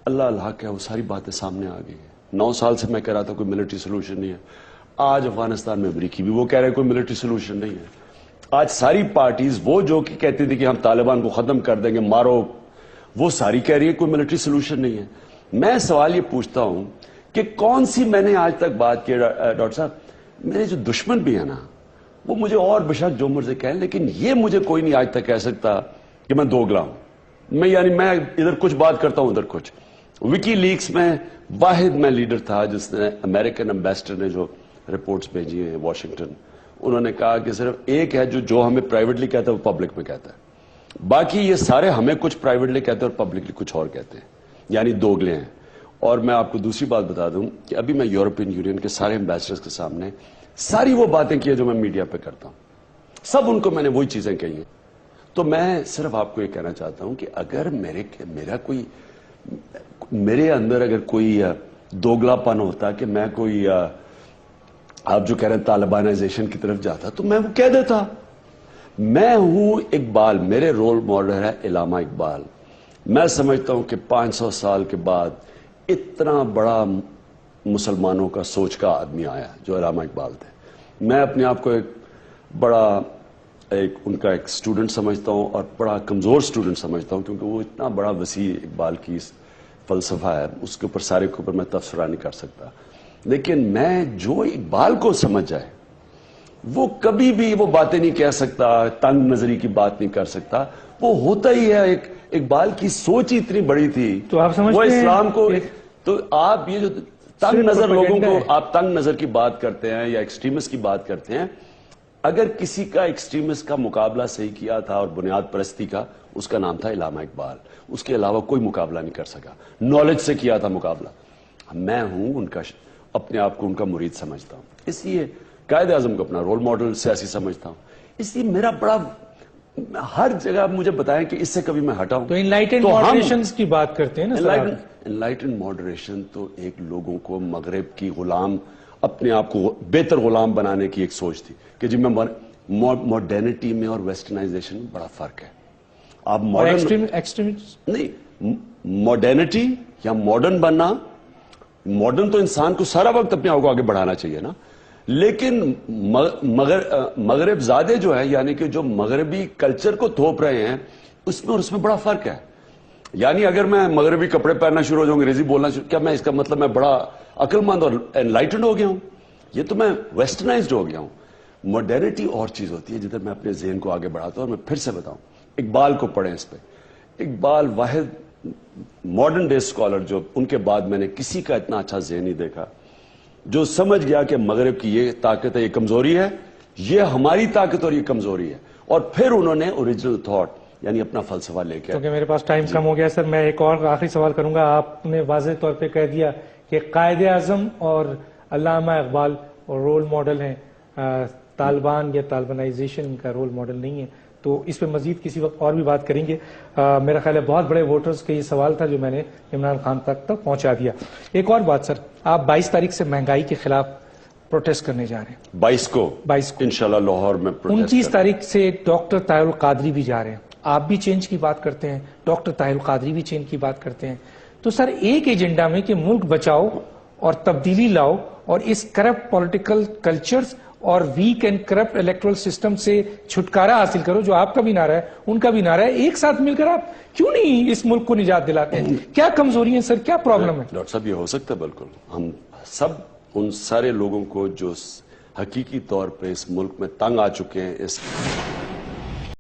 اللہ اللہ کیا وہ ساری باتیں سامنے آ گئی ہیں۔ 9 سال سے میں کہہ رہا تھا کوئی ملٹری سولوشن نہیں ہے، آج افغانستان میں امریکی بھی وہ کہہ رہے ہیں کوئی ملٹری سولوشن نہیں ہے۔ آج ساری پارٹیز، وہ جو کہ کہتی تھی کہ ہم طالبان کو ختم کر دیں گے، مارو، وہ ساری کہہ رہی ہے کوئی ملٹری سولوشن نہیں ہے۔ میں سوال یہ پوچھتا ہوں کہ کون سی میں نے آج تک بات کی، ڈاکٹر صاحب میرے جو دشمن بھی ہیں نا، وہ مجھے اور بشک جو مرضی کہیں، لیکن یہ مجھے کوئی نہیں آج تک کہہ سکتا کہ میں دوگلا ہوں۔ میں ادھر کچھ بات کرتا ہوں ادھر کچھ. وکی لیکس میں واحد میں لیڈر تھا جس نے امریکن امبیسڈر نے جو رپورٹس بھیجی ہیں واشنگٹن، انہوں نے کہا کہ صرف ایک ہے جو ہمیں پرائیویٹلی کہتا ہے وہ پبلک میں کہتا ہے، باقی یہ سارے ہمیں کچھ پرائیویٹلی کہتے ہیں اور پبلکلی کچھ اور کہتے ہیں، یعنی دوگلے ہیں. اور میں آپ کو دوسری بات بتا دوں کہ ابھی میں یورپین یونین کے سارے امبیسڈرز کے سامنے ساری وہ باتیں کی جو میں میڈیا پہ کرتا ہوں، سب ان کو میں نے وہی چیزیں کہی ہیں. تو میں صرف آپ کو یہ کہنا چاہتا ہوں کہ اگر میرے اندر اگر کوئی دوگلا پن ہوتا کہ میں کوئی آپ جو کہہ رہے ہیں طالبانائزیشن کی طرف جاتا تو میں وہ کہہ دیتا. میں ہوں اقبال، میرے رول ماڈل ہے علامہ اقبال. میں سمجھتا ہوں کہ 500 سال کے بعد اتنا بڑا مسلمانوں کا سوچ کا آدمی آیا جو علامہ اقبال تھے. میں اپنے آپ کو ایک بڑا ان کا ایک سٹوڈنٹ سمجھتا ہوں اور بڑا کمزور سٹوڈنٹ سمجھتا ہوں، کیونکہ وہ اتنا بڑا وسیع اقبال کی فلسفہ ہے، اس کے اوپر سارے کے اوپر میں تبصرہ نہیں کر سکتا. لیکن میں جو اقبال کو سمجھ جائے وہ کبھی بھی وہ باتیں نہیں کہہ سکتا، تنگ نظری کی بات نہیں کر سکتا. وہ ہوتا ہی ہے، اقبال کی سوچ ہی اتنی بڑی تھی. تو آپ سمجھتے وہ ہیں اسلام کو تو آپ یہ جو تنگ نظر لوگوں کو آپ تنگ نظر کی بات کرتے ہیں یا ایکسٹریمسٹ کی بات کرتے ہیں، اگر کسی کا ایکسٹریمسٹ کا مقابلہ صحیح کیا تھا اور بنیاد پرستی کا، اس کا نام تھا علامہ اقبال. اس کے علاوہ کوئی مقابلہ نہیں کر سکا، نالج سے کیا تھا مقابلہ. میں ہوں ان کا اپنے آپ کو ان کا مرید سمجھتا ہوں، اس لیے قائد اعظم کو اپنا رول ماڈل سیاسی سمجھتا ہوں. اس لیے میرا بڑا ہر جگہ مجھے بتائیں کہ اس سے کبھی میں ہٹا ہوں. تو انلائٹنڈ ماڈریشنز کی بات کرتے ہیں نا. انلائٹنڈ ماڈریشن تو ایک لوگوں کو مغرب کی غلام، اپنے آپ کو بہتر غلام بنانے کی ایک سوچ تھی کہ جی میں ماڈرنٹی میں اور ویسٹرنائزیشن میں بڑا فرق ہے. آپ نہیں، ماڈرنٹی یا ماڈرن بننا، ماڈرن تو انسان کو سارا وقت اپنے آپ کو آگے بڑھانا چاہیے نا. لیکن مغرب زادے جو ہے، یعنی کہ جو مغربی کلچر کو تھوپ رہے ہیں، اس میں اور اس میں بڑا فرق ہے. یعنی اگر میں مغربی کپڑے پہننا شروع ہو جاؤں، انگریزی بولنا شروع، کیا میں اس کا مطلب میں بڑا عقل مند اور انلائٹنڈ ہو گیا ہوں؟ یہ تو میں ویسٹرنائزڈ ہو گیا ہوں. ماڈرنٹی اور چیز ہوتی ہے جدھر میں اپنے ذہن کو آگے بڑھاتا ہوں. اور میں پھر سے بتاؤں، اقبال کو پڑھیں اس پہ. اقبال واحد ماڈرن ڈے اسکالر جو ان کے بعد میں نے کسی کا اتنا اچھا ذہن نہیں دیکھا، جو سمجھ گیا کہ مغرب کی یہ طاقت ہے، یہ کمزوری ہے، یہ ہماری طاقت اور یہ کمزوری ہے. اور پھر انہوں نے اوریجنل تھاٹ یعنی اپنا فلسفہ لے کے. کیونکہ میرے پاس ٹائم کم ہو گیا سر، میں ایک اور آخری سوال کروں گا. آپ نے واضح طور پہ کہہ دیا کہ قائد اعظم اور علامہ اقبال رول ماڈل ہیں، طالبان یا طالبانائزیشن کا رول ماڈل نہیں ہے. تو اس پہ مزید کسی وقت اور بھی بات کریں گے. میرا خیال ہے بہت بڑے ووٹرز کا یہ سوال تھا جو میں نے عمران خان تک پہنچا دیا. ایک اور بات سر، آپ 22 تاریخ سے مہنگائی کے خلاف پروٹیسٹ کرنے جا رہے ہیں. 22 کو انشاءاللہ لاہور میں. 29 تاریخ سے ڈاکٹر طاہر القادری بھی جا رہے ہیں. آپ بھی چینج کی بات کرتے ہیں، ڈاکٹر طاہر القادری بھی چینج کی بات کرتے ہیں. تو سر ایک ایجنڈا میں کہ ملک بچاؤ اور تبدیلی لاؤ اور اس کرپٹ پولیٹیکل کلچرز اور weak and corrupt electoral system سے چھٹکارا حاصل کرو، جو آپ کا بھی نعرہ ہے ان کا بھی نعرہ ہے، ایک ساتھ مل کر آپ کیوں نہیں اس ملک کو نجات دلاتے ہیں؟ کیا کمزوری ہے سر، کیا پرابلم ہے؟ ڈاکٹر صاحب یہ ہو سکتا ہے، بالکل. ہم سب ان سارے لوگوں کو جو حقیقی طور پہ اس ملک میں تنگ آ چکے ہیں، اس